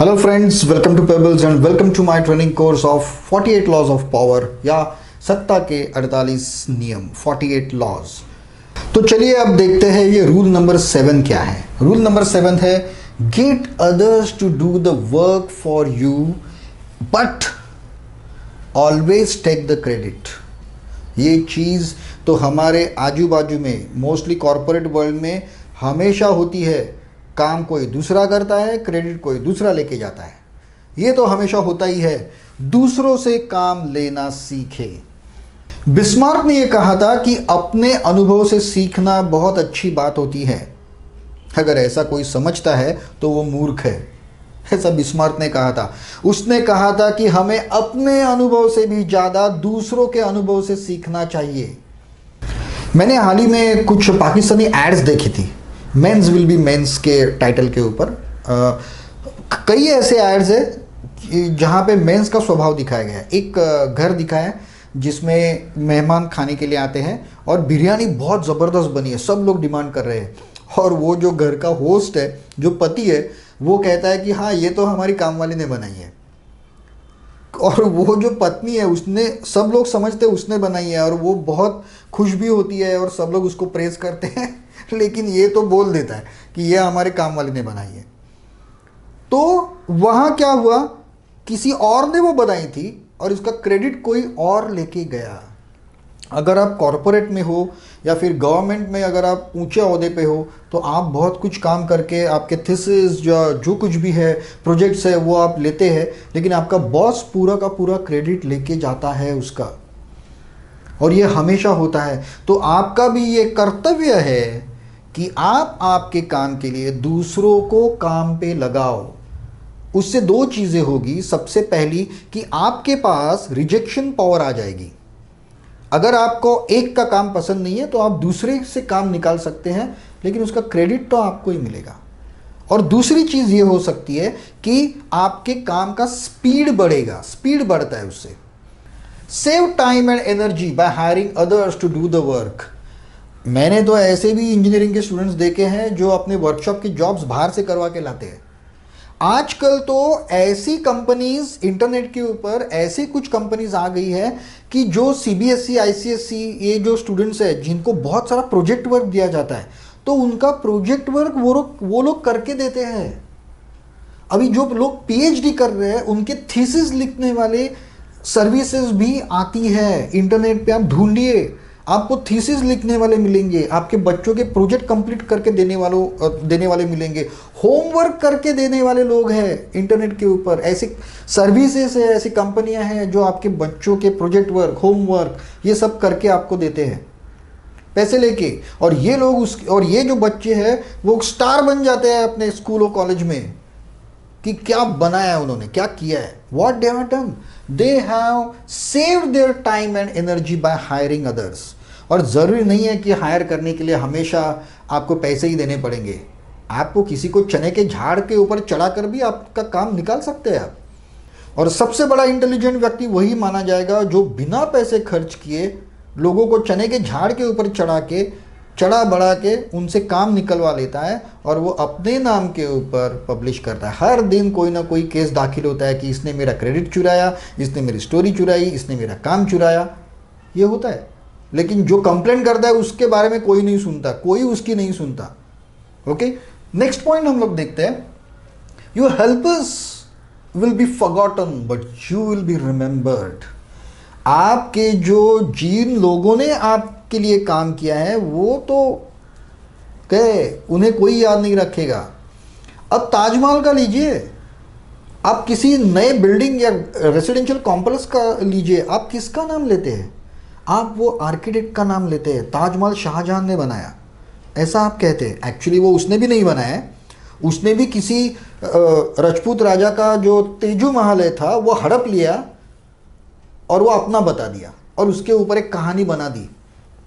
Hello friends, welcome to Pebbles and welcome to my training course of 48 laws of power या सत्ता के 48 नियम 48 laws. तो चलिए अब देखते हैं ये रूल नंबर 7 क्या है। रूल नंबर 7 है get others to do the work for you but always take the credit. ये चीज़ तो हमारे आजू बाजू में मोस्टली कॉरपोरेट वर्ल्ड में हमेशा होती है। काम कोई दूसरा करता है, क्रेडिट कोई दूसरा लेके जाता है। ये तो हमेशा होता ही है। दूसरों से काम लेना सीखे। बिस्मार्क ने यह कहा था कि अपने अनुभव से सीखना बहुत अच्छी बात होती है। अगर ऐसा कोई समझता है तो वो मूर्ख है, ऐसा बिस्मार्क ने कहा था। उसने कहा था कि हमें अपने अनुभव से भी ज़्यादा दूसरों के अनुभव से सीखना चाहिए। मैंने हाल ही में कुछ पाकिस्तानी एड्स देखी थी, मेंस विल बी मेंस के टाइटल के ऊपर। कई ऐसे एड्स हैं जहाँ पे मेंस का स्वभाव दिखाया गया है। एक घर दिखाया है जिसमें मेहमान खाने के लिए आते हैं और बिरयानी बहुत ज़बरदस्त बनी है, सब लोग डिमांड कर रहे हैं। और वो जो घर का होस्ट है, जो पति है, वो कहता है कि हाँ ये तो हमारी काम वाली ने बनाई है। और वो जो पत्नी है उसने, सब लोग समझते हैं उसने बनाई है और वो बहुत खुश भी होती है और सब लोग उसको प्रेज़ करते हैं, लेकिन ये तो बोल देता है कि ये हमारे काम वाले ने बनाई है। तो वहाँ क्या हुआ, किसी और ने वो बनाई थी और इसका क्रेडिट कोई और लेके गया। अगर आप कॉरपोरेट में हो या फिर गवर्नमेंट में, अगर आप ऊंचे ओहदे पे हो तो आप बहुत कुछ काम करके आपके थीसिस जो कुछ भी है, प्रोजेक्ट्स है, वो आप लेते हैं, लेकिन आपका बॉस पूरा का पूरा क्रेडिट लेके जाता है उसका। और ये हमेशा होता है। तो आपका भी ये कर्तव्य है कि आप आपके काम के लिए दूसरों को काम पे लगाओ। उससे दो चीज़ें होगी। सबसे पहली कि आपके पास रिजेक्शन पावर आ जाएगी। अगर आपको एक का काम पसंद नहीं है तो आप दूसरे से काम निकाल सकते हैं, लेकिन उसका क्रेडिट तो आपको ही मिलेगा। और दूसरी चीज़ ये हो सकती है कि आपके काम का स्पीड बढ़ेगा, स्पीड बढ़ता है उससे। Save time and energy by hiring others to do the work. मैंने तो ऐसे भी इंजीनियरिंग के स्टूडेंट्स देखे हैं जो अपने वर्कशॉप की जॉब्स बाहर से करवा के लाते हैं। आजकल तो ऐसी कंपनीज, इंटरनेट के ऊपर ऐसी कुछ कंपनीज आ गई है कि जो सीबीएसई, आईसीएसई, ये जो स्टूडेंट्स हैं जिनको बहुत सारा प्रोजेक्ट वर्क दिया जाता है, तो उनका प्रोजेक्ट वर्क वो लोग करके देते हैं। अभी जो लोग पीएचडी कर रहे हैं उनके थीसिस लिखने वाले सर्विसेज भी आती है। इंटरनेट पे आप ढूंढिए, आपको थीसिस लिखने वाले मिलेंगे, आपके बच्चों के प्रोजेक्ट कंप्लीट करके देने वाले मिलेंगे, होमवर्क करके देने वाले लोग हैं इंटरनेट के ऊपर। ऐसी सर्विसेज है, ऐसी कंपनियां हैं जो आपके बच्चों के प्रोजेक्ट वर्क, होमवर्क, ये सब करके आपको देते हैं पैसे लेके। और ये लोग और ये जो बच्चे हैं वो स्टार बन जाते हैं अपने स्कूल और कॉलेज में कि क्या बनाया है उन्होंने, क्या किया है। What they have done, they have saved their time and energy by hiring others. और ज़रूरी नहीं है कि हायर करने के लिए हमेशा आपको पैसे ही देने पड़ेंगे। आपको किसी को चने के झाड़ के ऊपर चढ़ाकर भी आपका काम निकाल सकते हैं आप। और सबसे बड़ा इंटेलिजेंट व्यक्ति वही माना जाएगा जो बिना पैसे खर्च किए लोगों को चने के झाड़ के ऊपर चढ़ा बढ़ा के उनसे काम निकलवा लेता है और वो अपने नाम के ऊपर पब्लिश करता है। हर दिन कोई ना कोई केस दाखिल होता है कि इसने मेरा क्रेडिट चुराया, इसने मेरी स्टोरी चुराई, इसने मेरा काम चुराया। ये होता है। लेकिन जो कंप्लेंट करता है उसके बारे में कोई नहीं सुनता, कोई उसकी नहीं सुनता। ओके, नेक्स्ट पॉइंट हम लोग देखते हैं। Your helpers will be forgotten but you will be remembered. आपके जिन लोगों ने आपके लिए काम किया है वो तो गए, उन्हें कोई याद नहीं रखेगा। अब ताजमहल का लीजिए, आप किसी नए बिल्डिंग या रेसिडेंशियल कॉम्प्लेक्स का लीजिए, आप किसका नाम लेते हैं? आप वो आर्किटेक्ट का नाम लेते हैं। ताजमहल शाहजहां ने बनाया, ऐसा आप कहते हैं। एक्चुअली वो उसने भी नहीं बनाया है, उसने भी किसी राजपूत राजा का जो तेजू महल था वो हड़प लिया और वो अपना बता दिया और उसके ऊपर एक कहानी बना दी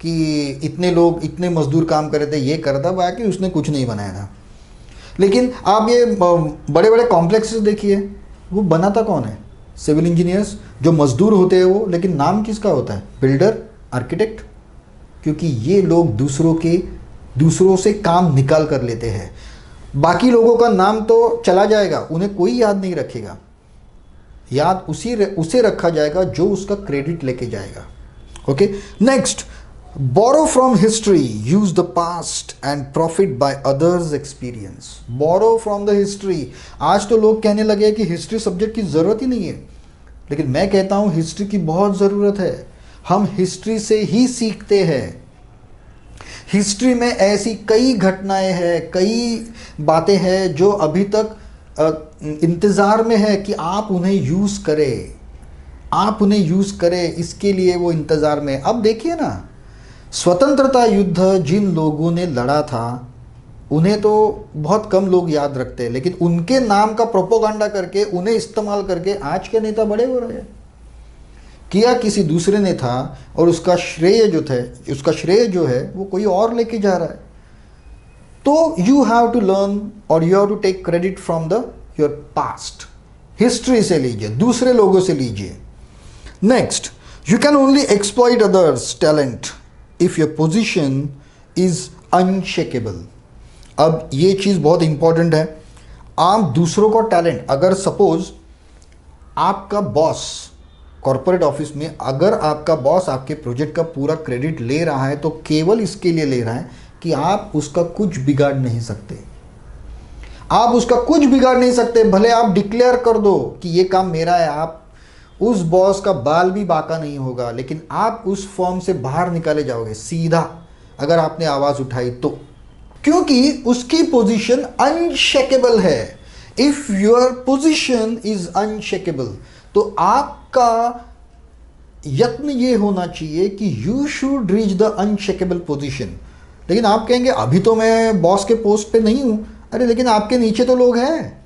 कि इतने लोग, इतने मजदूर काम कर रहे थे, ये करता, बाकी उसने कुछ नहीं बनाया था। लेकिन आप ये बड़े बड़े कॉम्प्लेक्सेस देखिए, वो बनाता कौन है? सिविल इंजीनियर्स, जो मजदूर होते हैं वो। लेकिन नाम किसका होता है? Builder, architect. क्योंकि ये लोग दूसरों से काम निकाल कर लेते हैं। बाकी लोगों का नाम तो चला जाएगा, उन्हें कोई याद नहीं रखेगा। याद उसे रखा जाएगा जो उसका क्रेडिट लेके जाएगा। Okay, next, borrow from history, use the past and profit by others experience. Borrow from the history. आज तो लोग कहने लगे कि हिस्ट्री सब्जेक्ट की जरूरत ही नहीं है, लेकिन मैं कहता हूं हिस्ट्री की बहुत जरूरत है। हम हिस्ट्री से ही सीखते हैं। हिस्ट्री में ऐसी कई घटनाएं हैं, कई बातें हैं जो अभी तक इंतजार में है कि आप उन्हें यूज करें, आप उन्हें यूज करें, इसके लिए वो इंतजार में। अब देखिए ना, स्वतंत्रता युद्ध जिन लोगों ने लड़ा था उन्हें तो बहुत कम लोग याद रखते हैं, लेकिन उनके नाम का प्रोपोगंडा करके, उन्हें इस्तेमाल करके आज के नेता बड़े हो रहे हैं। किया किसी दूसरे ने था और उसका श्रेय जो है वो कोई और लेके जा रहा है। तो यू हैव टू लर्न और you have to take credit from the your past. History से लीजिए, दूसरे लोगों से लीजिए। Next, you can only exploit others talent if your position is unshakable. अब ये चीज बहुत इंपॉर्टेंट है। आप दूसरों का टैलेंट, अगर सपोज आपका बॉस कॉर्पोरेट ऑफिस में, अगर आपका बॉस आपके प्रोजेक्ट का पूरा क्रेडिट ले रहा है तो केवल इसके लिए ले रहा है कि आप उसका कुछ बिगाड़ नहीं सकते। आप उसका कुछ बिगाड़ नहीं सकते, भले आप डिक्लेयर कर दो कि ये काम मेरा है, आप उस बॉस का बाल भी बाका नहीं होगा, लेकिन आप उस फॉर्म से बाहर निकाले जाओगे सीधा अगर आपने आवाज उठाई तो, क्योंकि उसकी पोजीशन अनशेकेबल है। If your position is unshakeable, तो आपका यत्न ये होना चाहिए कि you should reach the unshakeable position. लेकिन आप कहेंगे अभी तो मैं बॉस के पोस्ट पे नहीं हूं। अरे लेकिन आपके नीचे तो लोग हैं,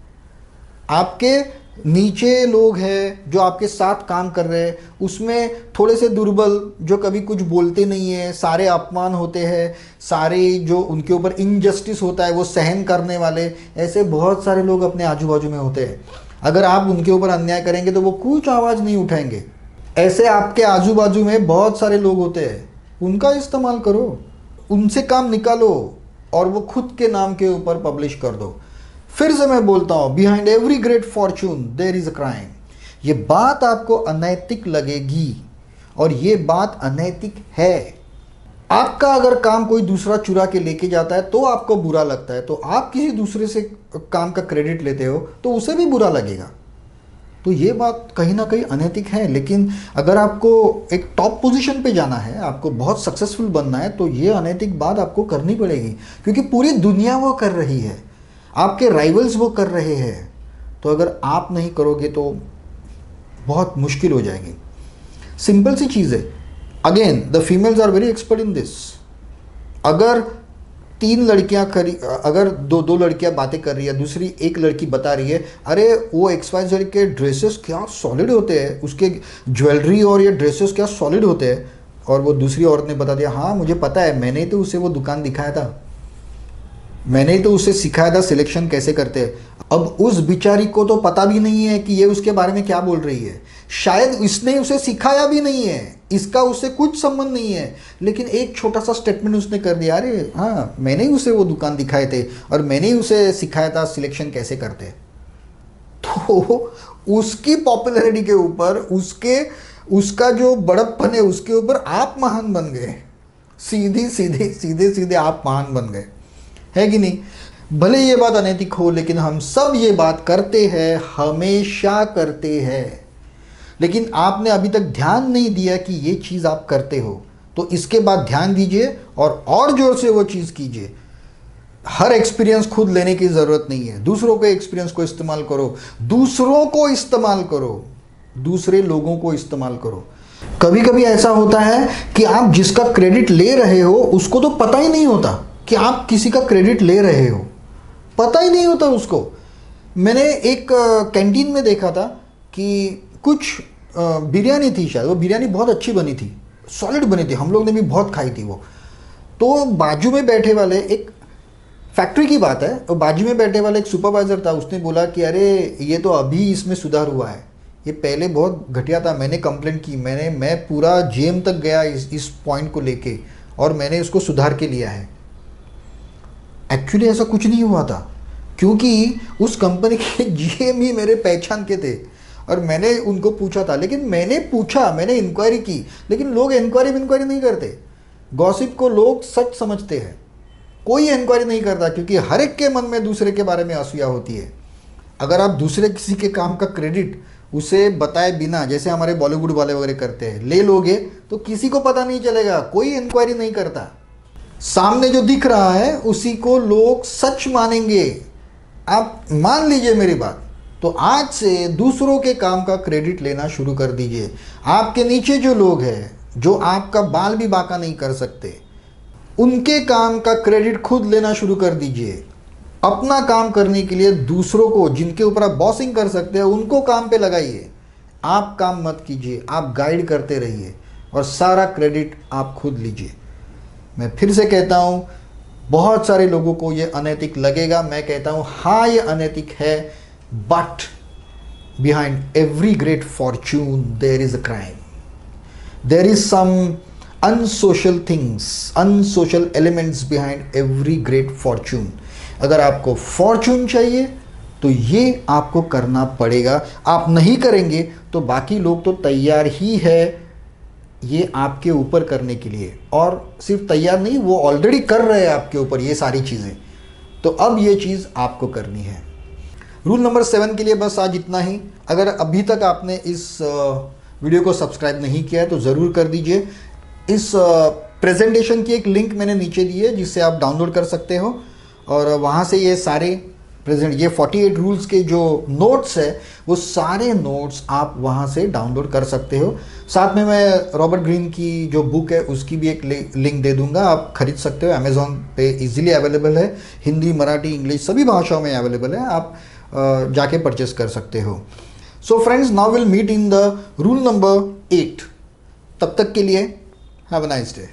आपके नीचे लोग हैं जो आपके साथ काम कर रहे हैं, उसमें थोड़े से दुर्बल जो कभी कुछ बोलते नहीं है, सारे अपमान होते हैं, सारे जो उनके ऊपर इनजस्टिस होता है वो सहन करने वाले, ऐसे बहुत सारे लोग अपने आजू बाजू में होते हैं। अगर आप उनके ऊपर अन्याय करेंगे तो वो कुछ आवाज़ नहीं उठाएंगे। ऐसे आपके आजू बाजू में बहुत सारे लोग होते हैं, उनका इस्तेमाल करो, उनसे काम निकालो और वो खुद के नाम के ऊपर पब्लिश कर दो। फिर से मैं बोलता हूं, behind every great fortune there is a crime. ये बात आपको अनैतिक लगेगी और ये बात अनैतिक है। आपका अगर काम कोई दूसरा चुरा के लेके जाता है तो आपको बुरा लगता है, तो आप किसी दूसरे से काम का क्रेडिट लेते हो तो उसे भी बुरा लगेगा। तो ये बात कहीं ना कहीं अनैतिक है। लेकिन अगर आपको एक टॉप पोजीशन पे जाना है, आपको बहुत सक्सेसफुल बनना है, तो ये अनैतिक बात आपको करनी पड़ेगी, क्योंकि पूरी दुनिया वो कर रही है, आपके राइवल्स वो कर रहे हैं। तो अगर आप नहीं करोगे तो बहुत मुश्किल हो जाएगी। सिंपल सी चीज़ है। Again the females are very expert in this. अगर अगर दो लड़कियां बातें कर रही है, दूसरी एक लड़की बता रही है अरे वो XYZ के ड्रेसेस क्या सॉलिड होते हैं, उसके ज्वेलरी और ये ड्रेसेस क्या सॉलिड होते हैं, और वो दूसरी औरत ने बता दिया हाँ मुझे पता है, मैंने तो उसे वो दुकान दिखाया था, मैंने तो उसे सिखाया था सिलेक्शन कैसे करते हैं। अब उस बिचारी को तो पता भी नहीं है कि ये उसके बारे में क्या बोल रही है, शायद इसने उसे सिखाया भी नहीं है, इसका उससे कुछ संबंध नहीं है, लेकिन एक छोटा सा स्टेटमेंट उसने कर दिया, अरे हाँ मैंने ही उसे वो दुकान दिखाए थे और मैंने ही उसे सिखाया था सिलेक्शन कैसे करते। तो उसकी पॉपुलैरिटी के ऊपर, उसका जो बड़प्पन है उसके ऊपर आप महान बन गए, सीधे आप महान बन गए, है कि नहीं। भले ये बात अनैतिक हो, लेकिन हम सब ये बात करते हैं, हमेशा करते हैं। लेकिन आपने अभी तक ध्यान नहीं दिया कि ये चीज़ आप करते हो, तो इसके बाद ध्यान दीजिए और जोर से वो चीज़ कीजिए। हर एक्सपीरियंस खुद लेने की ज़रूरत नहीं है, दूसरों के एक्सपीरियंस को इस्तेमाल करो, दूसरों को इस्तेमाल करो, दूसरे लोगों को इस्तेमाल करो। कभी कभी ऐसा होता है कि आप जिसका क्रेडिट ले रहे हो उसको तो पता ही नहीं होता कि आप किसी का क्रेडिट ले रहे हो, पता ही नहीं होता उसको। मैंने एक कैंटीन में देखा था कि कुछ बिरयानी थी, शायद वो बिरयानी बहुत अच्छी बनी थी, सॉलिड बनी थी, हम लोग ने भी बहुत खाई थी वो। तो बाजू में बैठे वाले, एक फैक्ट्री की बात है, और बाजू में बैठे वाला एक सुपरवाइजर था, उसने बोला कि अरे ये तो अभी इसमें सुधार हुआ है, ये पहले बहुत घटिया था, मैंने कंप्लेंट की, मैं पूरा जेम तक गया इस पॉइंट को लेके और मैंने उसको सुधार के लिया है। एक्चुअली ऐसा कुछ नहीं हुआ था। क्योंकि उस कंपनी के जीएम ही मेरे पहचान के थे और मैंने उनको पूछा था। लेकिन मैंने इंक्वायरी की, लेकिन लोग इंक्वायरी नहीं करते। गॉसिप को लोग सच समझते हैं, कोई इंक्वायरी नहीं करता, क्योंकि हर एक के मन में दूसरे के बारे में असूया होती है। अगर आप दूसरे किसी के काम का क्रेडिट उसे बताए बिना, जैसे हमारे बॉलीवुड वाले वगैरह करते हैं, ले लोगे तो किसी को पता नहीं चलेगा, कोई इंक्वायरी नहीं करता। सामने जो दिख रहा है उसी को लोग सच मानेंगे। आप मान लीजिए मेरी बात। तो आज से दूसरों के काम का क्रेडिट लेना शुरू कर दीजिए। आपके नीचे जो लोग हैं, जो आपका बाल भी बांका नहीं कर सकते, उनके काम का क्रेडिट खुद लेना शुरू कर दीजिए। अपना काम करने के लिए दूसरों को, जिनके ऊपर आप बॉसिंग कर सकते हैं, उनको काम पे लगाइए। आप काम मत कीजिए, आप गाइड करते रहिए और सारा क्रेडिट आप खुद लीजिए। मैं फिर से कहता हूँ, बहुत सारे लोगों को ये अनैतिक लगेगा। मैं कहता हूँ हाँ ये अनैतिक है, but behind every great fortune there is a crime, there is some unsocial things, unsocial elements behind every great fortune. अगर आपको फॉर्च्यून चाहिए तो ये आपको करना पड़ेगा। आप नहीं करेंगे तो बाकी लोग तो तैयार ही है ये आपके ऊपर करने के लिए, और सिर्फ तैयार नहीं, वो ऑलरेडी कर रहे हैं आपके ऊपर ये सारी चीज़ें। तो अब ये चीज़ आपको करनी है। रूल नंबर 7 के लिए बस आज इतना ही। अगर अभी तक आपने इस वीडियो को सब्सक्राइब नहीं किया है तो ज़रूर कर दीजिए। इस प्रेजेंटेशन की एक लिंक मैंने नीचे दी है जिससे आप डाउनलोड कर सकते हो, और वहाँ से ये सारे ये 48 रूल्स के जो नोट्स है वो सारे नोट्स आप वहाँ से डाउनलोड कर सकते हो। साथ में मैं रॉबर्ट ग्रीन की जो बुक है उसकी भी एक लिंक दे दूंगा, आप खरीद सकते हो। अमेज़ॉन पे इजीली अवेलेबल है, हिंदी, मराठी, इंग्लिश सभी भाषाओं में अवेलेबल है, आप जाके परचेस कर सकते हो। So friends, now will meet in the rule number 8। तब तक के लिए हैव अ नाइस डे।